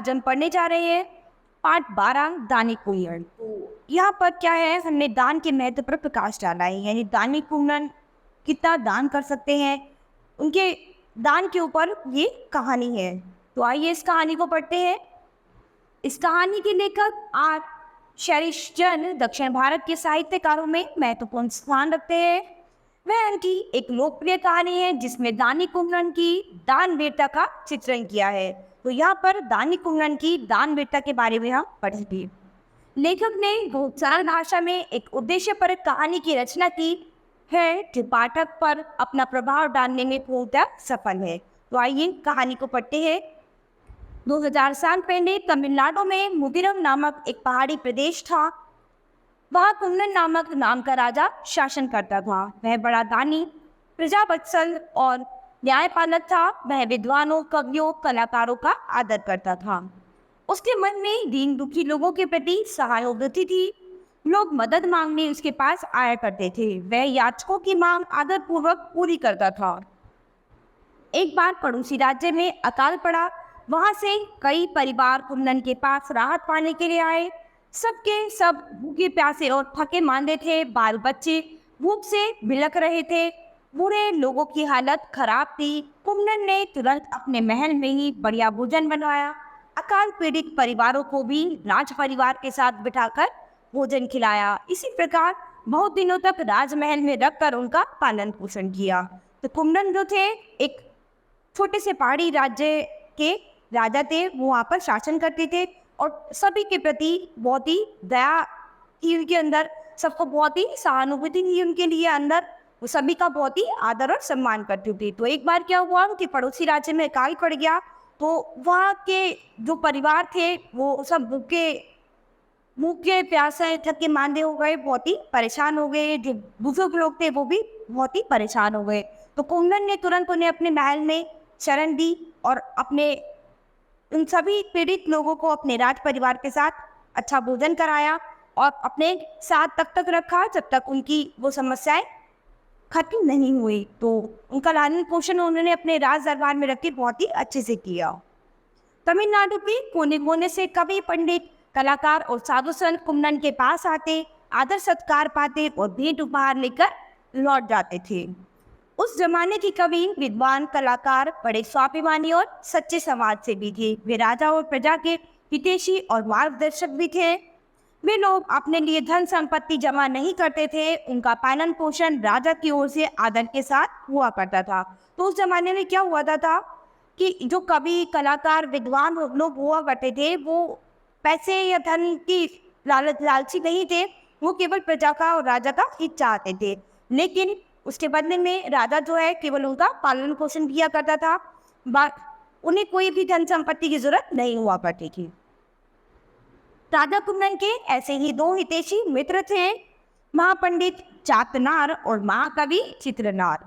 आज हम पढ़ने जा रहे हैं पाठ 12 दानी कुंडन। तो यहाँ पर क्या है, हमने दान के महत्व पर प्रकाश डाला है, यानी दानी कुंडन कितना दान कर सकते हैं, उनके दान के ऊपर ये कहानी है। तो आइए इस कहानी को पढ़ते हैं। इस कहानी के लेखक आर शरीशचंद्र दक्षिण भारत के साहित्यकारों में महत्वपूर्ण स्थान रखते हैं। वह उनकी एक लोकप्रिय कहानी है जिसमें दानी कुंडन की दानवीरता का चित्रण किया है। तो यहाँ पर दानी कुंडन की दानवीरता के बारे में हम पढ़ेंगे। लेखक ने बहुत सरल भाषा में एक उद्देश्यपरक कहानी की रचना की है जो पाठक पर अपना प्रभाव डालने में पूर्णतः सफल है। तो आइए कहानी को पढ़ते हैं। 2000 साल पहले तमिलनाडु में मुदिरम नामक एक पहाड़ी प्रदेश था। वहाँ कुंडन नामक नाम का राजा शासन करता था। वह बड़ा दानी, प्रजावत्सल और न्यायपालक था। वह विद्वानों, कवियों, कलाकारों का आदर करता था। उसके मन में दीन दुखी लोगों के प्रति सहानुभूति थी। लोग मदद मांगने उसके पास आया करते थे। वह याचकों की मांग आदरपूर्वक पूरी करता था। एक बार पड़ोसी राज्य में अकाल पड़ा। वहां से कई परिवार कुंडन के पास राहत पाने के लिए आए। सबके सब भूखे प्यासे और थके मांदे थे। बाल बच्चे भूख से बिलख रहे थे। बूढ़े लोगों की हालत खराब थी। कुंडन ने तुरंत अपने महल में ही बढ़िया भोजन बनाया। अकाल पीड़ित परिवारों को भी राज परिवार के साथ बिठाकर भोजन खिलाया। इसी प्रकार बहुत दिनों तक राजमहल में रखकर उनका पालन पोषण किया। तो कुंडन जो थे एक छोटे से पहाड़ी राज्य के राजा थे। वो वहाँ पर शासन करते थे और सभी के प्रति बहुत ही दया थी उनके अंदर। सबको बहुत ही सहानुभूति थी उनके लिए अंदर। वो सभी का बहुत ही आदर और सम्मान करती थी। तो एक बार क्या हुआ कि पड़ोसी राज्य में अकाल पड़ गया। तो वहाँ के जो परिवार थे वो सब भूखे प्यासे थके मांदे हो गए, बहुत ही परेशान हो गए। जो बुजुर्ग लोग थे वो भी बहुत ही परेशान हो गए। तो कुंडन ने तुरंत उन्हें अपने महल में शरण दी और अपने उन सभी पीड़ित लोगों को अपने राज परिवार के साथ अच्छा भोजन कराया और अपने साथ तब तक रखा जब तक उनकी वो समस्याएं खत्म नहीं हुई। तो उनका लालन पोषण उन्होंने अपने राज दरबार में रख के बहुत ही अच्छे से किया। तमिलनाडु के कोने कोने से कवि, पंडित, कलाकार और साधु संत कुंडन के पास आते, आदर सत्कार पाते और भेंट उपहार लेकर लौट जाते थे। उस जमाने के कवि, विद्वान, कलाकार बड़े स्वाभिमानी और सच्चे समाज से भी थे। वे राजा और प्रजा के हितैषी और मार्गदर्शक भी थे। वे लोग अपने लिए धन संपत्ति जमा नहीं करते थे। उनका पालन पोषण राजा की ओर से आदर के साथ हुआ करता था। तो उस जमाने में क्या हुआ था कि जो कवि, कलाकार, विद्वान लोग हुआ करते थे वो पैसे या धन की लालची नहीं थे। वो केवल प्रजा का और राजा का हित चाहते थे। लेकिन उसके बदले में राजा जो है केवल उनका पालन पोषण किया करता था। उन्हें कोई भी धन संपत्ति की जरूरत नहीं हुआ करती थी। राजा कुंडन के ऐसे ही दो हितैषी मित्र थे, महापंडित चातनार और महाकवि चित्रनार।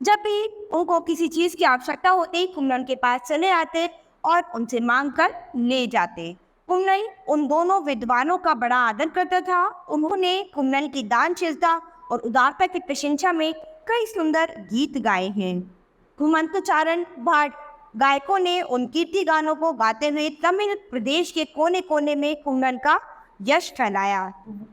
जब भी उनको किसी चीज की आवश्यकता होती कुंडन के पास चले आते और उनसे मांग कर ले जाते। कुंडन उन दोनों विद्वानों का बड़ा आदर करता था। उन्होंने कुंडन की दानशीलता और उदारता की प्रशंसा में कई सुंदर गीत गाए हैं। घुमंतुचारण भाट गायकों ने उन कीर्ति गानों को गाते हुए तमिल प्रदेश के कोने कोने में कुंडन का यश फैलाया।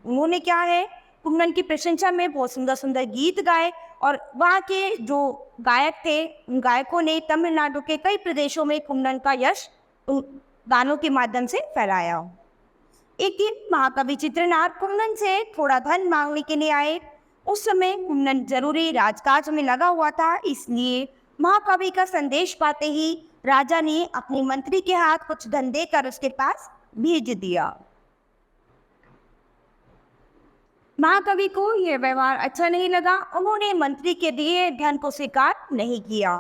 उन्होंने क्या है, कुंडन की प्रशंसा में बहुत सुंदर सुंदर गीत गाए और वहाँ के जो गायक थे उन गायकों ने तमिलनाडु के कई प्रदेशों में कुंडन का यश उन गानों के माध्यम से फैलाया। एक दिन महाकवि चित्रनार कुंडन से थोड़ा धन मांगने के लिए आए। उस समय कुंडन जरूरी राजकाज में लगा हुआ था, इसलिए महाकवि का संदेश पाते ही राजा ने अपने मंत्री के हाथ कुछ धन देकर उसके पास भेज दिया। महाकवि को यह व्यवहार अच्छा नहीं लगा। उन्होंने मंत्री के दिए धन को स्वीकार नहीं किया।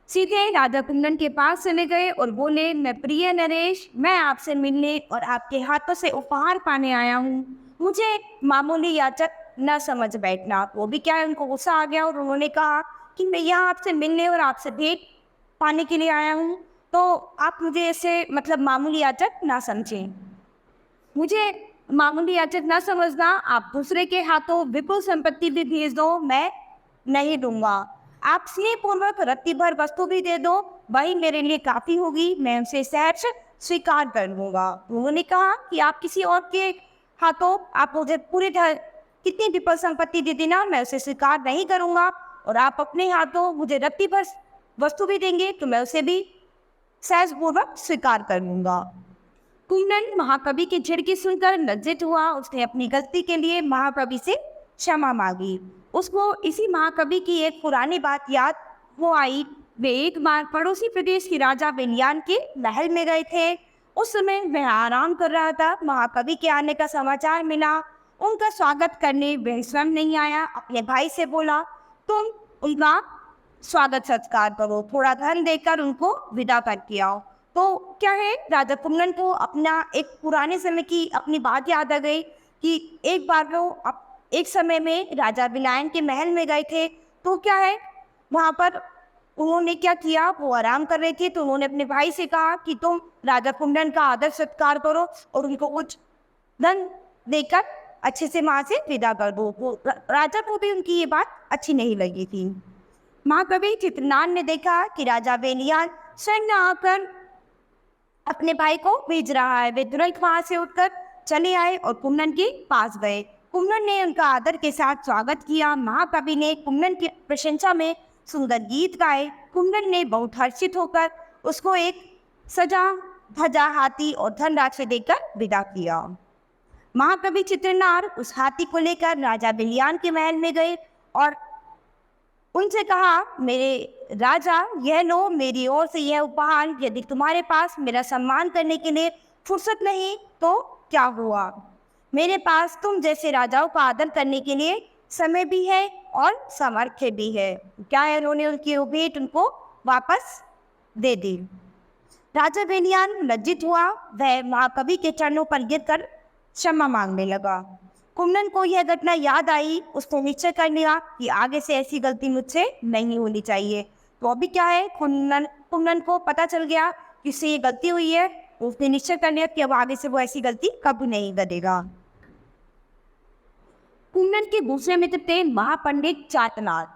सीधे राजा कुंडन के पास चले गए और बोले, मैं प्रिय नरेश, मैं आपसे मिलने और आपके हाथों से उपहार पाने आया हूँ। मुझे मामूली याचक न समझ बैठना। वो भी क्या है, उनको गुस्सा आ गया और उन्होंने कहा कि मैं यहाँ आपसे मिलने और आपसे भेंट पाने के लिए आया हूँ, तो आप मुझे ऐसे मतलब मामूली याचक ना समझें। मुझे मामूली याचक ना समझना। आप दूसरे के हाथों विपुल संपत्ति भी भेज दो, मैं नहीं दूंगा। आप स्नेहपूर्वक रत्ती भर वस्तु भी दे दो, वही मेरे लिए काफी होगी। मैं उनसे सहर्ष स्वीकार कर लूँगा। उन्होंने कहा कि आप किसी और के हाथों आप मुझे पूरी तरह कितनी भी संपत्ति दे देना, मैं उसे स्वीकार नहीं करूँगा, और आप अपने हाथों मुझे रत्ती भर वस्तु भी देंगे तो मैं उसे भी सहजपूर्वक स्वीकार कर लूँगा। कुंदन महाकवि की झिड़की सुनकर लज्जित हुआ। उसने अपनी गलती के लिए महाकवि से क्षमा मांगी। उसको इसी महाकवि की एक पुरानी बात याद हो आई। वे एक बार पड़ोसी प्रदेश के राजा बेलियान के महल में गए थे। उस समय वह आराम कर रहा था। महाकवि के आने का समाचार मिला। उनका स्वागत करने वह स्वयं नहीं आया। अपने भाई से बोला, तुम उनका स्वागत सत्कार करो, थोड़ा धन देकर उनको विदा करके आओ। तो क्या है, राजा कुंदन को अपना एक पुराने समय की अपनी बात याद आ गई कि एक बार वो एक समय में राजा बिलायन के महल में गए थे। तो क्या है, वहाँ पर उन्होंने क्या किया, वो आराम कर रहे थे तो उन्होंने अपने भाई से कहा कि तुम राजा कुंदन का आदर सत्कार करो और उनको कुछ धन देकर अच्छे से वहाँ से विदा कर दो। वो राजा को भी उनकी ये बात अच्छी नहीं लगी थी। महाकवि चित्रनान ने देखा कि राजा बेलियान स्वयं आकर अपने भाई को भेज रहा है। वे तुरंत वहां से उठकर चले आए और कुंदन के पास गए। कुंदन ने उनका आदर के साथ स्वागत किया। महाकवि ने कुंदन की प्रशंसा में सुंदर गीत गाए। कुंदन ने बहुत हर्षित होकर उसको एक सजा धजा हाथी और धनराशि देकर विदा किया। महाकवि चित्रनार उस हाथी को लेकर राजा बेलियान के महल में गए और उनसे कहा, मेरे राजा, यह लो मेरी ओर से यह उपहार। यदि तुम्हारे पास मेरा सम्मान करने के लिए फुर्सत नहीं तो क्या हुआ, मेरे पास तुम जैसे राजाओं का आदर करने के लिए समय भी है और सामर्थ्य भी है। क्या है, उन्होंने उनकी भेंट उनको वापस दे दी। राजा बेलियान लज्जित हुआ। वह महाकवि के चरणों पर गिरकर क्षमा मांगने लगा। कुंदन को यह घटना याद आई। उसने निश्चय कर लिया कि आगे से ऐसी गलती मुझसे नहीं होनी चाहिए। तो अभी क्या है, कुंदन को पता चल गया कि उससे ये गलती हुई है। उसने निश्चय कर लिया कि अब आगे से वो ऐसी गलती कभी नहीं करेगा। कुंदन के दूसरे मित्र थे महापंडित चातनार।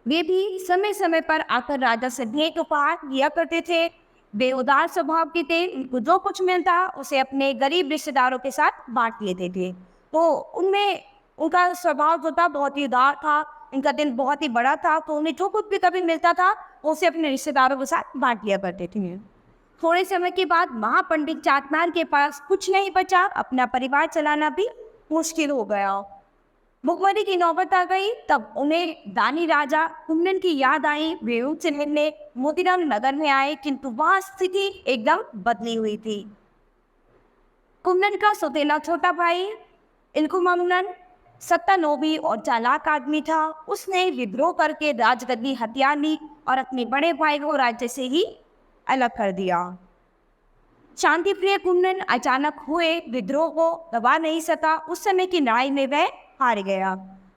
वे भी समय समय पर आकर राजा से भेंट उपहार लिया करते थे। वे उदार स्वभाव के थे। उनको जो कुछ मिलता उसे अपने गरीब रिश्तेदारों के साथ बांट लेते थे। तो उनमें उनका स्वभाव जो था बहुत ही उदार था। उनका दिल बहुत ही बड़ा था। तो उन्हें जो कुछ भी कभी मिलता था वो उसे अपने रिश्तेदारों के साथ बांट लिया करते थे। थोड़े समय के बाद महापंडित चातनार के पास कुछ नहीं बचा। अपना परिवार चलाना भी मुश्किल हो गया। भुखमरी की नौबत आ गई। तब उन्हें दानी राजा कुंदन की याद आई। वे उनसे मिलने मोतीराम नगर में आए, किंतु वहां स्थिति एकदम बदली हुई थी। कुंदन का सौतेला छोटा भाई इल्कुमामुनन सत्तानोबी और चालाक आदमी था। उसने विद्रोह करके राजगद्दी हथिया ली और अपने बड़े भाई को राज्य से ही अलग कर दिया। शांति प्रिय कुंदन अचानक हुए विद्रोह को दबा नहीं सका। उस समय की लड़ाई में वह हार गया।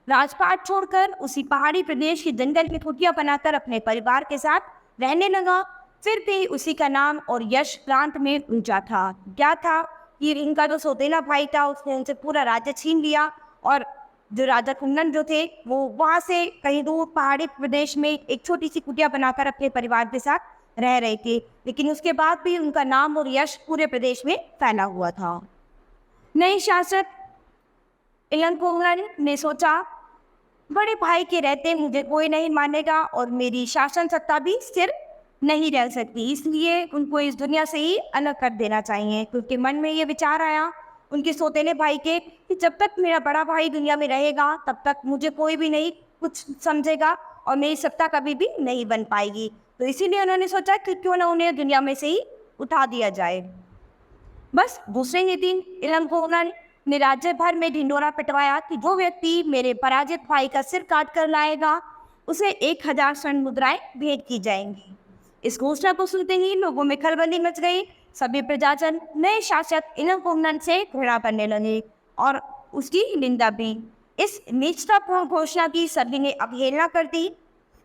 राजपाट छोड़कर उसी पहाड़ी प्रदेश के जंगल में कुटिया बनाकर अपने परिवार के साथ रहने लगा। फिर भी उसी का नाम और यश प्रांत में ऊंचा था। क्या था कि इनका जो सौतेला भाई था उसने उनसे पूरा राज्य छीन लिया और जो राजा कुंदन जो थे वो वहाँ से कहीं दूर पहाड़ी प्रदेश में एक छोटी सी कुटिया बनाकर अपने परिवार के साथ रह रहे थे। लेकिन उसके बाद भी उनका नाम और यश पूरे प्रदेश में फैला हुआ था। नए शासक इलंकुमन ने सोचा, बड़े भाई के रहते मुझे कोई नहीं मानेगा और मेरी शासन सत्ता भी स्थिर नहीं रह सकती, इसलिए उनको इस दुनिया से ही अलग कर देना चाहिए। क्योंकि मन में ये विचार आया उनके सौतेले भाई के कि जब तक मेरा बड़ा भाई दुनिया में रहेगा तब तक मुझे कोई भी नहीं कुछ समझेगा और मेरी सत्ता कभी भी नहीं बन पाएगी। तो इसीलिए उन्होंने सोचा कि क्यों ना उन्हें दुनिया में से ही उठा दिया जाए। बस दूसरे ही दिन इलंकुमन ने राज्य भर में ढिंडोरा पिटवाया कि जो व्यक्ति मेरे पराजित भाई का सिर काट कर लाएगा उसे 1000 स्वर्ण मुद्राएं भेंट की जाएंगी। इस घोषणा को सुनते ही लोगों में खलबली मच गई। सभी प्रजाजन नए शासक इलंकुमन से घृणा करने लगे और उसकी निंदा भी। इस निष्ठापूर्ण घोषणा की सभी ने अवहेलना कर दी।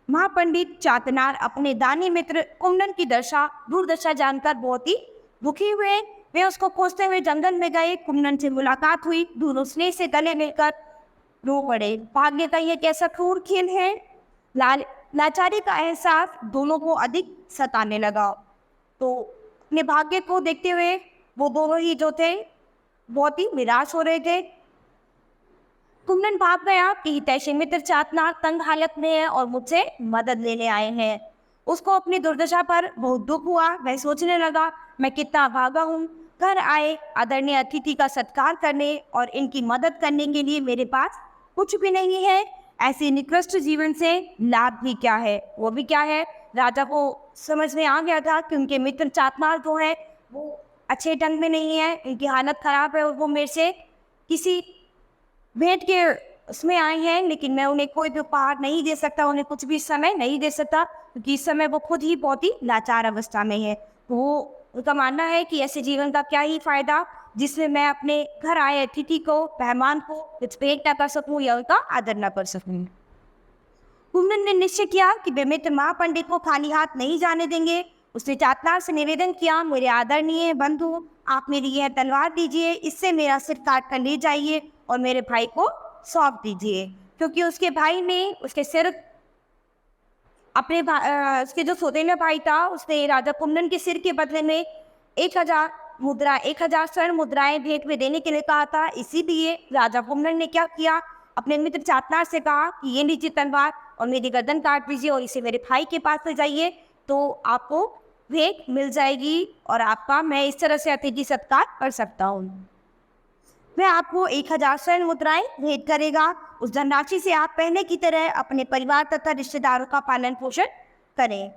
महापंडित चातनार अपने दानी मित्र कुंदन की दुर्दशा जानकर बहुत ही दुखी हुए। वे उसको खोजते हुए जंगल में गए। कुंदन से मुलाकात हुई। दोनों स्नेह से गले मिलकर रो पड़े। भाग्य का यह कैसा क्रूर खेल है। लाचारी का एहसास दोनों को अधिक सताने लगा। तो अपने भाग्य को देखते हुए वो दोनों ही जो थे बहुत ही निराश हो रहे थे। कुंदन भाग गया कि तैसे मित्र चातनार तंग हालत में है और मुझसे मदद लेने आए हैं। उसको अपनी दुर्दशा पर बहुत दुख हुआ। वह सोचने लगा, मैं कितना भागा हूँ। घर आए आदरणीय अतिथि का सत्कार करने और इनकी मदद करने के लिए मेरे पास कुछ भी नहीं है। ऐसे निकृष्ट जीवन से लाभ भी क्या है? वो भी क्या है? राजा को समझ में आ गया था कि उनके मित्र चातनार जो है वो अच्छे ढंग में नहीं है, इनकी हालत खराब है और वो मेरे से किसी भेंट के उसमें आए हैं, लेकिन मैं उन्हें कोई भी उपहार नहीं दे सकता, उन्हें कुछ भी समय नहीं दे सकता, क्योंकि इस समय वो खुद ही बहुत ही लाचार अवस्था में है। वो उनका मानना है कि ऐसे जीवन का क्या ही फायदा जिसमें मैं अपने घर आए अतिथि को, मेहमान को कुछ भेंट ना कर सकूं या उनका आदर ना कर सकूं। कुंदन ने निश्चय किया कि वे मित्र महापंडित को खाली हाथ नहीं जाने देंगे। उसने चातनार से निवेदन किया, मेरे आदरणीय बंधु, आप मेरी यह तलवार दीजिए, इससे मेरा सिर काट कर ले जाइए और मेरे भाई को सौंप दीजिए। क्योंकि उसके भाई ने उसके सिर अपने उसके जो सौतेला भाई था उसने राजा कुंदन के सिर के बदले में 1000 स्वर्ण मुद्राएं भेंट में देने के लिए कहा था। इसीलिए राजा कुंदन ने क्या किया, अपने मित्र चातनार से कहा कि ये लीजिए तलवार और मेरी गर्दन काट दीजिए और इसे मेरे भाई के पास ले जाइए, तो आपको भेंट मिल जाएगी और आपका मैं इस तरह से अतिथि सत्कार कर सकता हूँ। वह आपको 1000 स्वर्ण मुद्राएं भेंट करेगा। उस धनराशि से आप पहले की तरह अपने परिवार तथा रिश्तेदारों का पालन पोषण करें।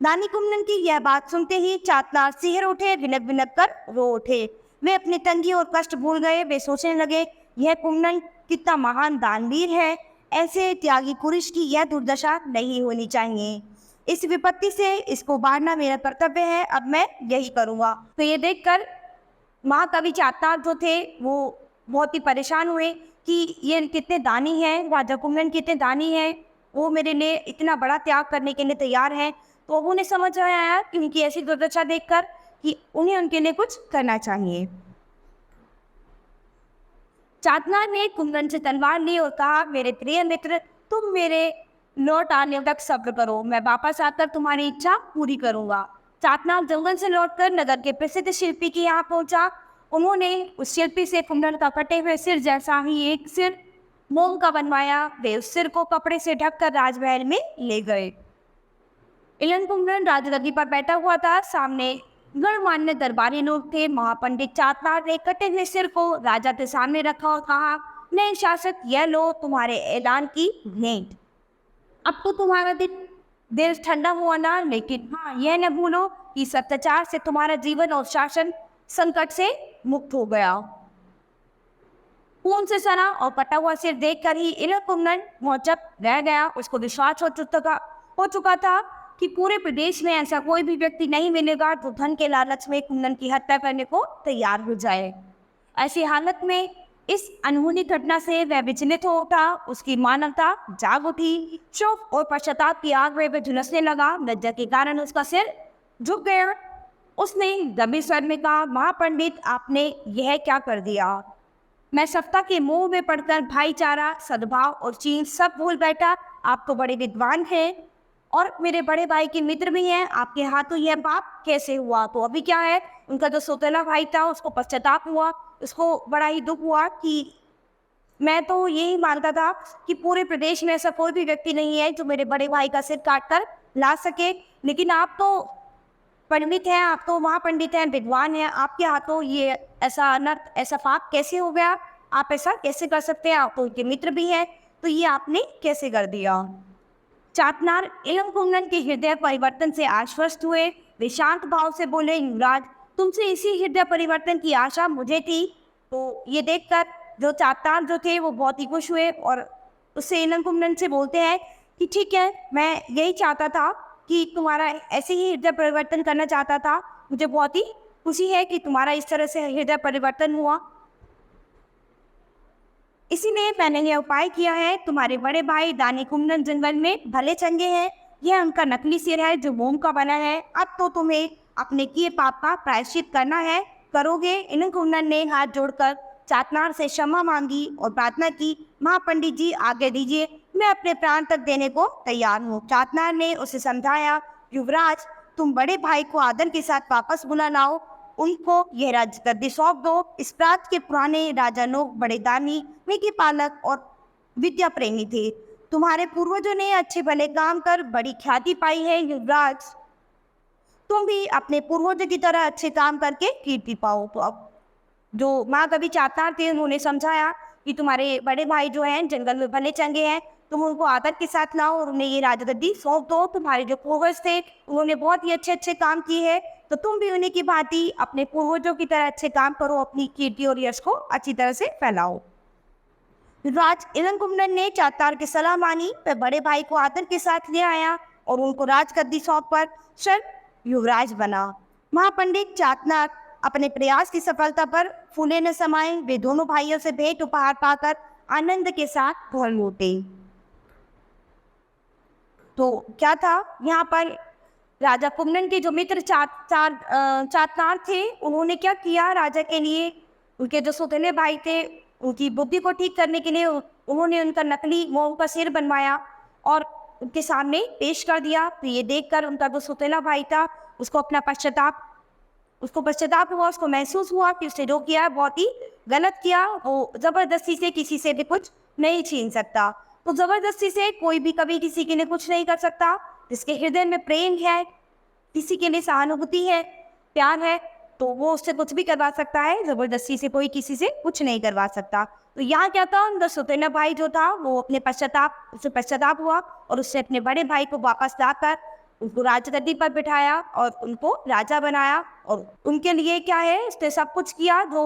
दानी कुंदन की यह बात सुनते ही चातनार सिहर उठे, विनक विनक कर रो उठे। वे अपनी तंगी और कष्ट भूल गए। वे सोचने लगे, यह कुंदन कितना महान दानवीर है, ऐसे त्यागी पुरुष की यह दुर्दशा नहीं होनी चाहिए। इस विपत्ति से इसको बारना मेरा कर्तव्य है, अब मैं यही करूँगा। तो ये देखकर महाकवि चातनार जो थे वो बहुत ही परेशान हुए कि ये कितने दानी हैं, राजा कुंदन कितने दानी हैं, वो मेरे लिए इतना बड़ा त्याग करने के लिए तैयार हैं। तो उन्हें समझ आया कि उनकी ऐसी दुर्दशा देखकर कि उन्हें उनके लिए कुछ करना चाहिए। चातनार ने कुंदन से तलवार ली और कहा, मेरे प्रिय मित्र, तुम मेरे लौट आने तक सब्र करो, मैं वापस आकर तुम्हारी इच्छा पूरी करूंगा। चातनार जंगल से लौटकर नगर के प्रसिद्ध शिल्पी के यहाँ पहुंचा। उन्होंने उस शिल्पी से कुंदन का कटे हुए सिर जैसा ही एक सिर मोम का बनवाया। वे उस सिर को कपड़े से ढककर राजमहल में ले गए। इलन कुंदन राजगद्दी पर बैठा हुआ था। सामने गणमान्य दरबारी लोग थे। महापंडित चातनार ने कटे हुए सिर को राजा के सामने रखा और कहा, नए शासक, यह लो तुम्हारे ऐलान की भेंट। अब तो तुम्हारा दिल ठंडा हुआ ना, लेकिन हाँ, यह न भूलो कि इस अत्याचार से तुम्हारा जीवन और शासन संकट से मुक्त हो गया। खून से सना और कटा हुआ सिर देखकर ही इलन कुंदन मौजब रह गया। उसको विश्वास हो चुका था कि पूरे प्रदेश में ऐसा कोई भी व्यक्ति नहीं मिलेगा जो धन के लालच में कुंदन की हत्या करने को तैयार हो जाए। ऐसी हालत में इस अनहोनी घटना से वह विचलित हो उठा। उसकी मानवता जाग उठी। शोक और पश्चाताप की आग में वह झुलसने लगा। लज्जा के कारण उसका सिर झुक गया। उसने दबे स्वर में कहा, महापंडित, आपने यह क्या कर दिया? मैं सत्ता के मोह में पड़कर भाईचारा, सद्भाव और चीन सब भूल बैठा। आप तो बड़े विद्वान हैं और मेरे बड़े भाई के मित्र भी हैं, आपके हाथों यह पाप कैसे हुआ? तो अभी क्या है, उनका जो सौतेला भाई था उसको पश्चाताप हुआ, उसको बड़ा ही दुख हुआ कि मैं तो यही मानता था कि पूरे प्रदेश में ऐसा कोई भी व्यक्ति नहीं है जो मेरे बड़े भाई का सिर काट कर ला सके, लेकिन आप तो पंडित हैं, आप तो महापंडित हैं, विद्वान हैं, आपके हाथों ये ऐसा अनर्थ, ऐसा पाप कैसे हो गया? आप ऐसा कैसे कर सकते हैं? आप तो उनके मित्र भी हैं, तो ये आपने कैसे कर दिया? चातनार इलन कुंदन के हृदय परिवर्तन से आश्वस्त हुए। वे शांत भाव से बोले, युवराज, तुमसे इसी हृदय परिवर्तन की आशा मुझे थी। तो ये देखकर जो चातनार जो थे वो बहुत ही खुश हुए और उससे इलन कुंदन से बोलते हैं कि ठीक है, मैं यही चाहता था कि तुम्हारा ऐसे ही हृदय परिवर्तन करना चाहता था। मुझे बहुत ही खुशी है कि तुम्हारा इस तरह से हृदय परिवर्तन हुआ, इसीलिए मैंने यह उपाय किया है। तुम्हारे बड़े भाई दानी कुंदन जंगल में भले चंगे हैं, यह उनका नकली सिर है जो मोम का बना है। अब तो तुम्हें अपने किए पाप का प्रायश्चित करना है, करोगे? इलन कुंदन ने हाथ जोड़कर चातनार से क्षमा मांगी और प्रार्थना की, महापंडित जी, आज्ञा दीजिए, मैं अपने प्राण तक देने को तैयार हूँ। चातनार ने उसे समझाया, युवराज, तुम बड़े भाई को आदर के साथ वापस बुला लाओ, उनको यह राजगद्दी सौंप दो। इस प्रांत के पुराने राजा लोग बड़े दानी, मिकी पालक और विद्या प्रेमी थे। तुम्हारे पूर्वजों ने अच्छे भले काम कर बड़ी ख्याति पाई है युवराज, तुम भी अपने पूर्वजों की तरह अच्छे काम करके कीर्ति पाओ। तो अब जो महाकवि चातनार थे उन्होंने समझाया कि तुम्हारे बड़े भाई जो हैं जंगल में भले चंगे हैं, तुम उनको आदर के साथ लाओ और उन्हें ये राजगद्दी सौंप दो। तुम्हारे जो पूर्वज थे उन्होंने बहुत ही अच्छे अच्छे काम किए हैं, तो तुम भी उन्हीं की भांति अपने पूर्वजों की तरह अच्छे काम करो, अपनी कीर्ति और यश को अच्छी तरह से फैलाओ। राज इलंकुमनन ने चातार की सलाह मानी, वह बड़े भाई को आदर के साथ ले आया और उनको राजगद्दी सौंप कर स्वयं युवराज बना। महापंडित चातनार अपने प्रयास की सफलता पर फूले न समाये, वे दोनों भाइयों से भेंट उपहार पाकर आनंद के साथ घर लौटे। तो क्या था यहाँ पर, राजा कुम्भनन के जो मित्र चातनार थे उन्होंने क्या किया, राजा के लिए उनके जो सौतेले भाई थे उनकी बुद्धि को ठीक करने के लिए उन्होंने उनका नकली मोर का सिर बनवाया और उनके सामने पेश कर दिया। तो ये देखकर उनका जो सौतेला भाई था उसको पश्चाताप हुआ, उसको महसूस हुआ कि उसने जो किया बहुत ही गलत किया। वो जबरदस्ती से किसी से भी कुछ नहीं छीन सकता, तो जबरदस्ती से कोई भी कभी किसी के लिए कुछ नहीं कर सकता। जिसके हृदय में प्रेम है, किसी के लिए सहानुभूति है, प्यार है, तो वो उससे कुछ भी करवा सकता है। जबरदस्ती से कोई किसी से कुछ नहीं करवा सकता। तो यहाँ क्या था, उनका सौतेला भाई जो था वो अपने पश्चाताप हुआ और उससे अपने बड़े भाई को वापस लाकर उनको राजगद्दी पर बिठाया और उनको राजा बनाया। और उनके लिए क्या है, उसने सब कुछ किया जो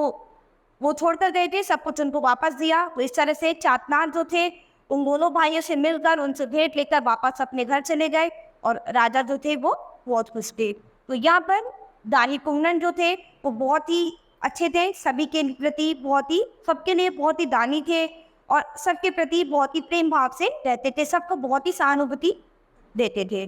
वो छोड़कर गए थे, सब कुछ उनको वापस दिया। तो इस तरह से चातनार जो थे उन दोनों भाइयों से मिलकर उनसे भेंट लेकर वापस अपने घर चले गए और राजा जो थे वो बहुत खुश थे। तो यहाँ पर दानी कुम्भनन जो थे वो बहुत ही अच्छे थे, सभी के प्रति बहुत ही, सबके लिए बहुत ही दानी थे और सबके प्रति बहुत ही प्रेम भाव से रहते थे, सबको बहुत ही सहानुभूति देते थे।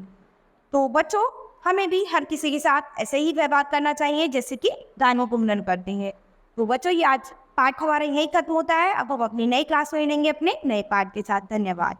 तो बच्चों, हमें भी हर किसी के साथ ऐसे ही व्यवहार करना चाहिए जैसे कि दानी कुम्भनन करते हैं। तो बच्चों, ये आज पाठ हमारा यही खत्म होता है। अब हम अपनी नई क्लास में मिलेंगे अपने नए पाठ के साथ। धन्यवाद।